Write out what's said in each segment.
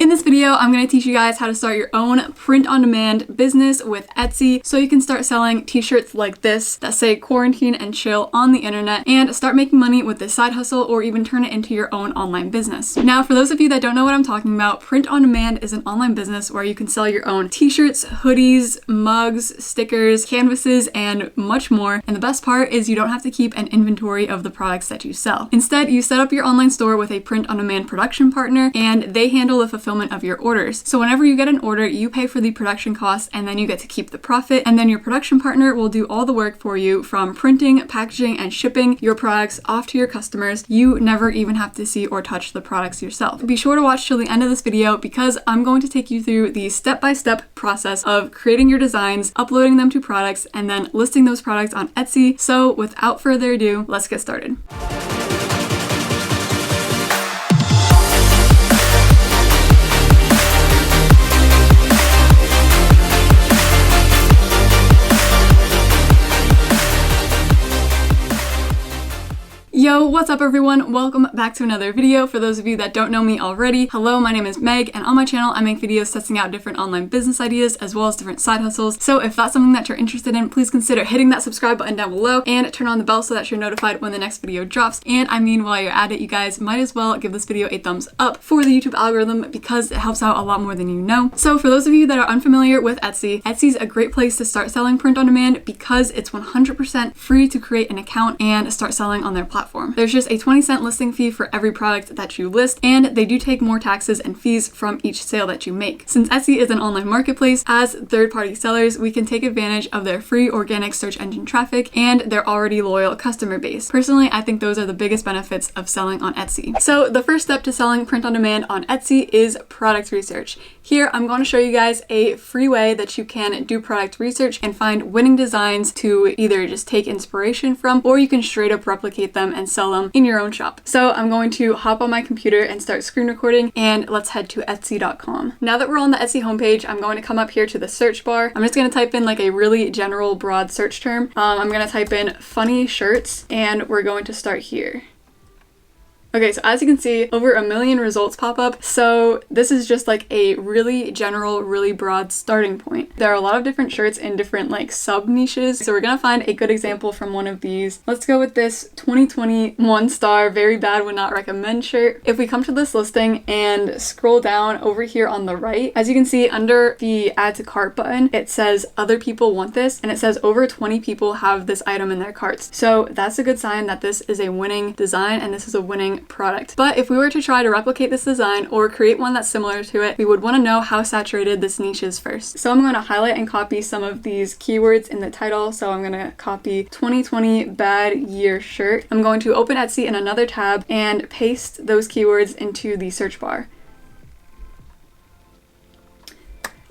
In this video, I'm going to teach you guys how to start your own print-on-demand business with Etsy so you can start selling t-shirts like this that say quarantine and chill on the internet and start making money with this side hustle or even turn it into your own online business. Now, for those of you that don't know what I'm talking about, print-on-demand is an online business where you can sell your own t-shirts, hoodies, mugs, stickers, canvases, and much more. And the best part is you don't have to keep an inventory of the products that you sell. Instead, you set up your online store with a print-on-demand production partner and they handle the fulfillment of your orders. So whenever you get an order, you pay for the production costs and then you get to keep the profit, and then your production partner will do all the work for you from printing, packaging, and shipping your products off to your customers. You never even have to see or touch the products yourself. Be sure to watch till the end of this video because I'm going to take you through the step-by-step process of creating your designs, uploading them to products, and then listing those products on Etsy. So without further ado, let's get started. Yo, what's up everyone? Welcome back to another video. For those of you that don't know me already, hello, my name is Meg, and on my channel I make videos testing out different online business ideas as well as different side hustles. So if that's something that you're interested in, please consider hitting that subscribe button down below and turn on the bell so that you're notified when the next video drops. And I mean, while you're at it, you guys might as well give this video a thumbs up for the YouTube algorithm because it helps out a lot more than you know. So for those of you that are unfamiliar with Etsy, Etsy's a great place to start selling print on demand because it's 100% free to create an account and start selling on their platform. There's just a 20-cent listing fee for every product that you list, and they do take more taxes and fees from each sale that you make. Since Etsy is an online marketplace, as third-party sellers, we can take advantage of their free organic search engine traffic and their already loyal customer base. Personally, I think those are the biggest benefits of selling on Etsy. So the first step to selling print on demand on Etsy is product research. Here, I'm going to show you guys a free way that you can do product research and find winning designs to either just take inspiration from, or you can straight up replicate them and sell them in your own shop. So I'm going to hop on my computer and start screen recording, and let's head to Etsy.com. Now that we're on the Etsy homepage, I'm going to come up here to the search bar. I'm just going to type in like a really general broad search term. I'm going to type in funny shirts, and we're going to start here. Okay, so as you can see, over 1 million results pop up. So this is just like a really general, really broad starting point. There are a lot of different shirts in different like sub niches. So we're gonna find a good example from one of these. Let's go with this 2020 1-star, very bad, would not recommend shirt. If we come to this listing and scroll down over here on the right, as you can see under the add to cart button, it says other people want this, and it says over 20 people have this item in their carts. So that's a good sign that this is a winning design and this is a winning product. But if we were to try to replicate this design or create one that's similar to it, we would want to know how saturated this niche is first. So I'm going to highlight and copy some of these keywords in the title. So I'm going to copy 2020 bad year shirt. I'm going to open Etsy in another tab and paste those keywords into the search bar.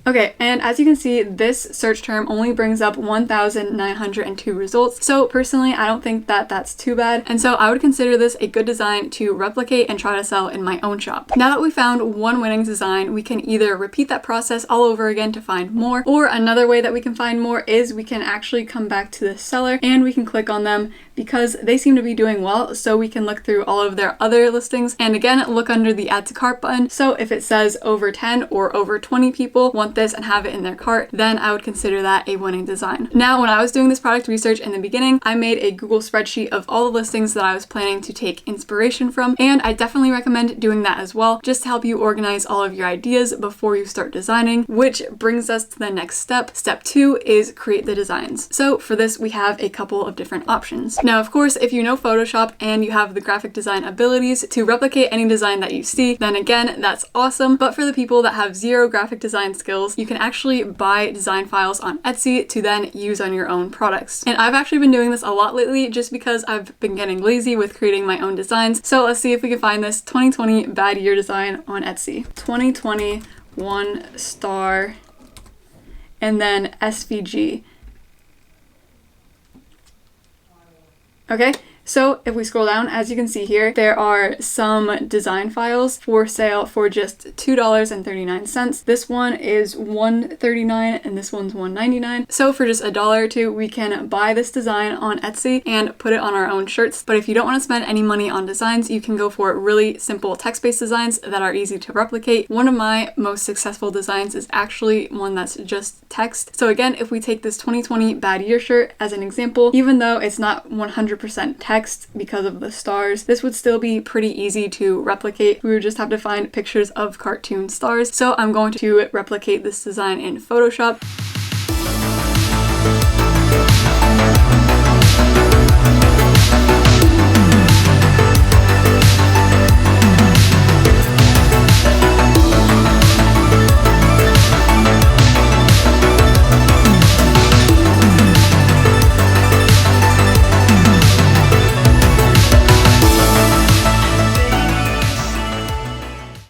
Okay, and as you can see, this search term only brings up 1,902 results. So personally, I don't think that that's too bad. And so I would consider this a good design to replicate and try to sell in my own shop. Now that we found one winning design, we can either repeat that process all over again to find more, or another way that we can find more is we can actually come back to the seller and we can click on them because they seem to be doing well. So we can look through all of their other listings and again, look under the add to cart button. So if it says over 10 or over 20 people want this and have it in their cart, then I would consider that a winning design. Now, when I was doing this product research in the beginning, I made a Google spreadsheet of all the listings that I was planning to take inspiration from, and I definitely recommend doing that as well, just to help you organize all of your ideas before you start designing, which brings us to the next step. Step 2 is create the designs. So for this, we have a couple of different options. Now, of course, if you know Photoshop and you have the graphic design abilities to replicate any design that you see, then again, that's awesome. But for the people that have zero graphic design skills, you can actually buy design files on Etsy to then use on your own products. And I've actually been doing this a lot lately just because I've been getting lazy with creating my own designs. So let's see if we can find this 2020 bad year design on Etsy. 2020 1-star and then SVG. Okay, So if we scroll down, as you can see here, there are some design files for sale for just $2.39. This one is $1.39 and this one's $1.99. So for just $1 or $2, we can buy this design on Etsy and put it on our own shirts. But if you don't want to spend any money on designs, you can go for really simple text-based designs that are easy to replicate. One of my most successful designs is actually one that's just text. So again, if we take this 2020 bad year shirt as an example, even though it's not 100% text because of the stars, this would still be pretty easy to replicate. We would just have to find pictures of cartoon stars. So I'm going to replicate this design in Photoshop.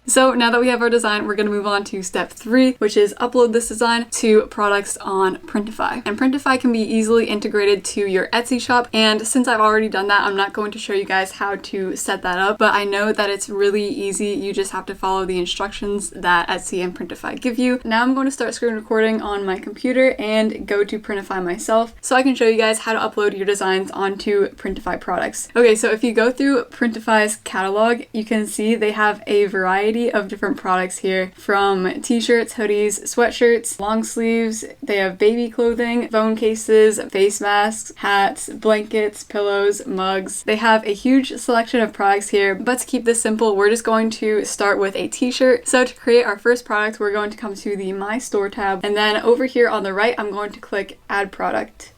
So now that we have our design, we're going to move on to step 3, which is upload this design to products on Printify. And Printify can be easily integrated to your Etsy shop. And since I've already done that, I'm not going to show you guys how to set that up, but I know that it's really easy. You just have to follow the instructions that Etsy and Printify give you. Now I'm going to start screen recording on my computer and go to Printify myself so I can show you guys how to upload your designs onto Printify products. Okay, so if you go through Printify's catalog, you can see they have a variety of different products here, from t-shirts, hoodies, sweatshirts, long sleeves. They have baby clothing, phone cases, face masks, hats, blankets, pillows, mugs. They have a huge selection of products here, but to keep this simple, we're just going to start with a t-shirt. So to create our first product, we're going to come to the My Store tab, and then over here on the right, I'm going to click Add Product.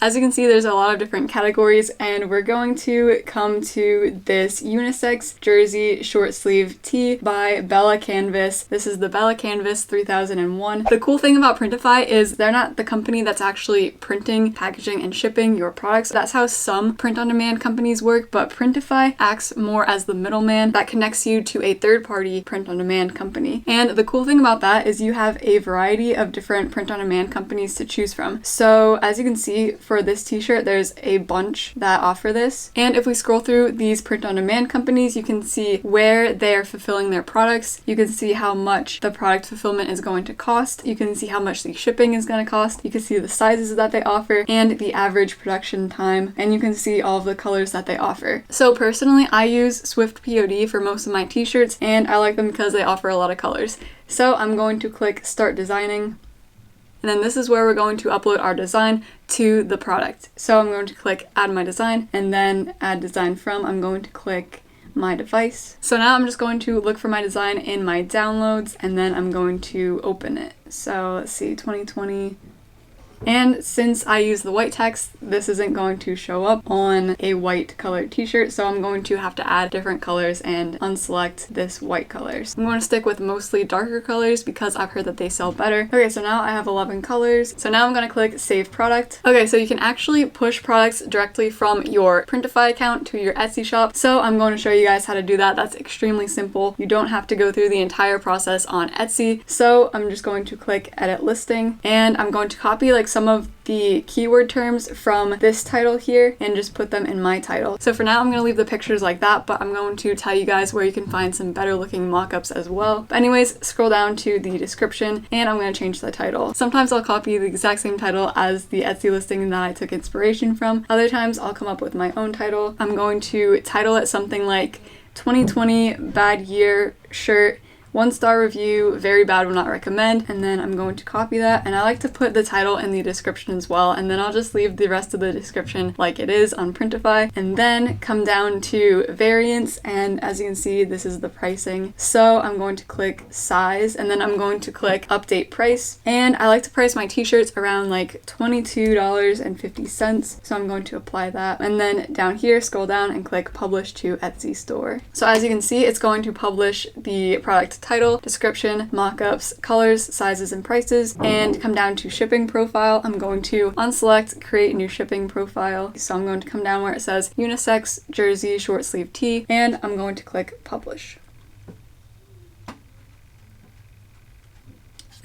As you can see, there's a lot of different categories, and we're going to come to this unisex jersey short sleeve tee by Bella Canvas. This is the Bella Canvas 3001. The cool thing about Printify is they're not the company that's actually printing, packaging, and shipping your products. That's how some print-on-demand companies work, but Printify acts more as the middleman that connects you to a third-party print-on-demand company. And the cool thing about that is you have a variety of different print-on-demand companies to choose from. So as you can see, for this t-shirt, there's a bunch that offer this. And if we scroll through these print-on-demand companies, you can see where they're fulfilling their products. You can see how much the product fulfillment is going to cost. You can see how much the shipping is going to cost. You can see the sizes that they offer and the average production time. And you can see all of the colors that they offer. So personally, I use Swift POD for most of my t-shirts, and I like them because they offer a lot of colors. So I'm going to click Start Designing. And then this is where we're going to upload our design to the product. So I'm going to click Add My Design, and then Add Design From, I'm going to click My Device. So now I'm just going to look for my design in my downloads, and then I'm going to open it. So let's see, 2020. And since I use the white text, this isn't going to show up on a white colored t-shirt, so I'm going to have to add different colors and unselect this white colors. I'm going to stick with mostly darker colors because I've heard that they sell better. Okay, so now I have 11 colors. So now I'm going to click Save Product. Okay, so you can actually push products directly from your Printify account to your Etsy shop. So I'm going to show you guys how to do that. That's extremely simple. You don't have to go through the entire process on Etsy. So I'm just going to click Edit Listing, and I'm going to copy some of the keyword terms from this title here and just put them in my title. So for now, I'm going to leave the pictures like that, but I'm going to tell you guys where you can find some better looking mockups as well. But anyways, scroll down to the description, and I'm going to change the title. Sometimes I'll copy the exact same title as the Etsy listing that I took inspiration from. Other times I'll come up with my own title. I'm going to title it something like 2020 Bad Year Shirt, 1-star review, very bad, would not recommend. And then I'm going to copy that, and I like to put the title in the description as well, and then I'll just leave the rest of the description like it is on Printify, and then come down to variants, and as you can see, this is the pricing. So I'm going to click size, and then I'm going to click update price, and I like to price my t-shirts around $22.50, so I'm going to apply that, and then down here scroll down and click publish to Etsy store. So as you can see, it's going to publish the product title, description, mockups, colors, sizes, and prices, and come down to shipping profile. I'm going to unselect create new shipping profile. So I'm going to come down where it says unisex jersey short sleeve tee, and I'm going to click publish.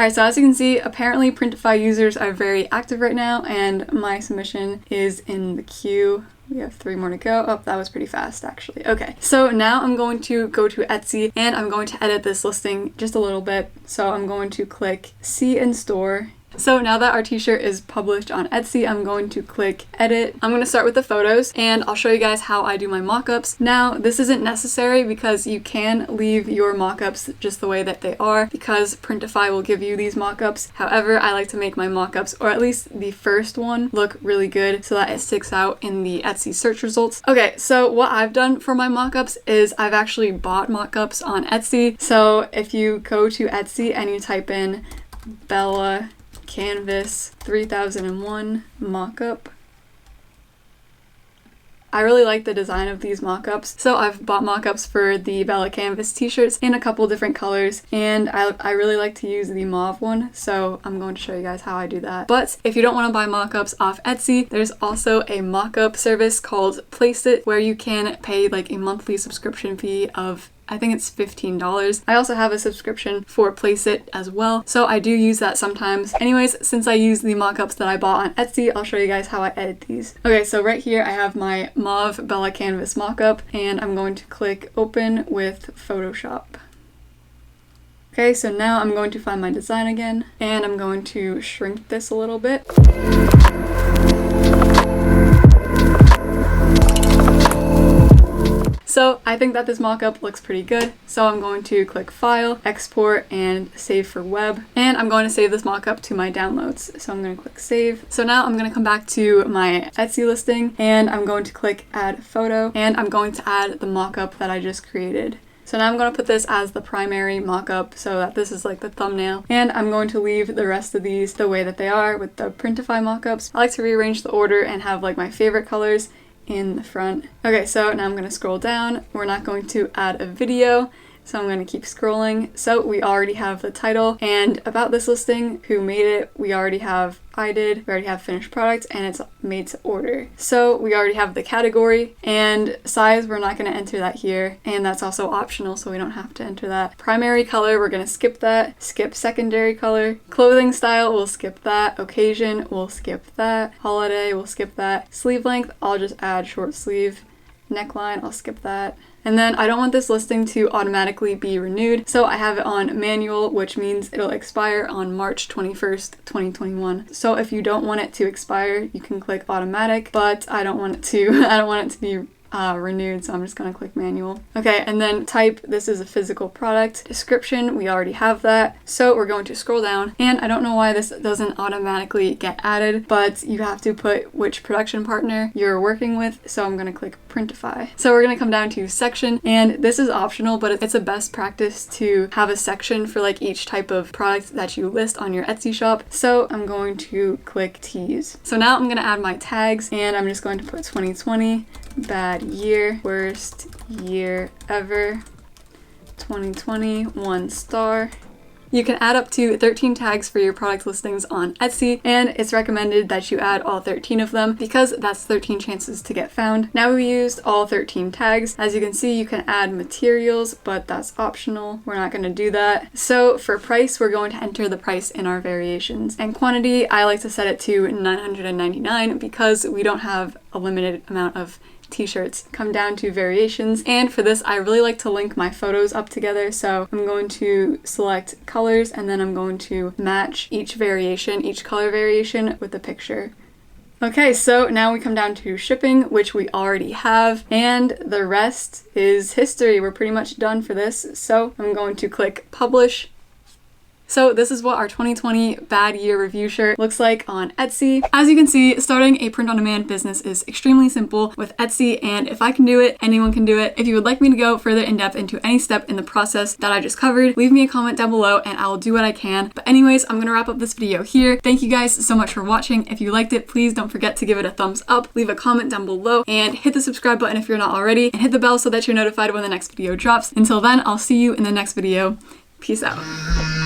Alright, so as you can see, apparently Printify users are very active right now, and my submission is in the queue. We have 3 more to go. Oh, that was pretty fast actually. Okay, so now I'm going to go to Etsy and I'm going to edit this listing just a little bit. So I'm going to click See in Store. So now that our t-shirt is published on Etsy, I'm going to click edit. I'm going to start with the photos and I'll show you guys how I do my mockups. Now, this isn't necessary because you can leave your mockups just the way that they are because Printify will give you these mockups. However, I like to make my mockups, or at least the first one, look really good so that it sticks out in the Etsy search results. Okay, so what I've done for my mockups is I've actually bought mockups on Etsy. So if you go to Etsy and you type in Bella Canvas 3001 mockup. I really like the design of these mockups, so I've bought mockups for the Bella Canvas t-shirts in a couple different colors, and I really like to use the mauve one, so I'm going to show you guys how I do that. But if you don't want to buy mockups off Etsy, there's also a mockup service called Placeit where you can pay like a monthly subscription fee of, I think it's $15. I also have a subscription for Placeit as well, so I do use that sometimes. Anyways, since I use the mockups that I bought on Etsy, I'll show you guys how I edit these. Okay, so right here I have my mauve Bella Canvas mockup, and I'm going to click open with Photoshop. Okay, so now I'm going to find my design again, and I'm going to shrink this a little bit. So I think that this mockup looks pretty good, so I'm going to click File, Export, and Save for Web. And I'm going to save this mockup to my downloads. So I'm going to click Save. So now I'm going to come back to my Etsy listing, and I'm going to click Add Photo, and I'm going to add the mockup that I just created. So now I'm going to put this as the primary mockup so that this is like the thumbnail, and I'm going to leave the rest of these the way that they are with the Printify mockups. I like to rearrange the order and have like my favorite colors in the front. Okay, so now I'm going to scroll down. We're not going to add a video, so I'm going to keep scrolling. So we already have the title, and about this listing, who made it, we already have we already have finished product, and it's made to order. So we already have the category, and size, we're not going to enter that here, and that's also optional, so we don't have to enter that. Primary color, we're going to skip that. Skip secondary color. Clothing style, we'll skip that. Occasion, we'll skip that. Holiday, we'll skip that. Sleeve length, I'll just add short sleeve. Neckline, I'll skip that. And then I don't want this listing to automatically be renewed, so I have it on manual, which means it'll expire on March 21st, 2021. So if you don't want it to expire, you can click automatic, but I don't want it to be renewed, so I'm just going to click manual. Okay, and then type, this is a physical product. Description, we already have that, so we're going to scroll down, and I don't know why this doesn't automatically get added, but you have to put which production partner you're working with, so I'm going to click Printify. So we're going to come down to section, and this is optional, but it's a best practice to have a section for like each type of product that you list on your Etsy shop, so I'm going to click tease. So now I'm going to add my tags, and I'm just going to put 2020, bad year, worst year ever, 2020, 1 star. You can add up to 13 tags for your product listings on Etsy, and it's recommended that you add all 13 of them because that's 13 chances to get found. Now we used all 13 tags. As you can see, you can add materials, but that's optional. We're not going to do that. So for price, we're going to enter the price in our variations. And quantity, I like to set it to 999 because we don't have a limited amount of t-shirts. Come down to variations, and for this I really like to link my photos up together, so I'm going to select colors, and then I'm going to match each color variation with the picture. Okay, so now we come down to shipping, which we already have, and the rest is history. We're pretty much done for this, so I'm going to click publish. So this is what our 2020 bad year review shirt looks like on Etsy. As you can see, starting a print-on-demand business is extremely simple with Etsy, and if I can do it, anyone can do it. If you would like me to go further in depth into any step in the process that I just covered, leave me a comment down below and I will do what I can. But anyways, I'm gonna wrap up this video here. Thank you guys so much for watching. If you liked it, please don't forget to give it a thumbs up, leave a comment down below, and hit the subscribe button if you're not already, and hit the bell so that you're notified when the next video drops. Until then, I'll see you in the next video. Peace out.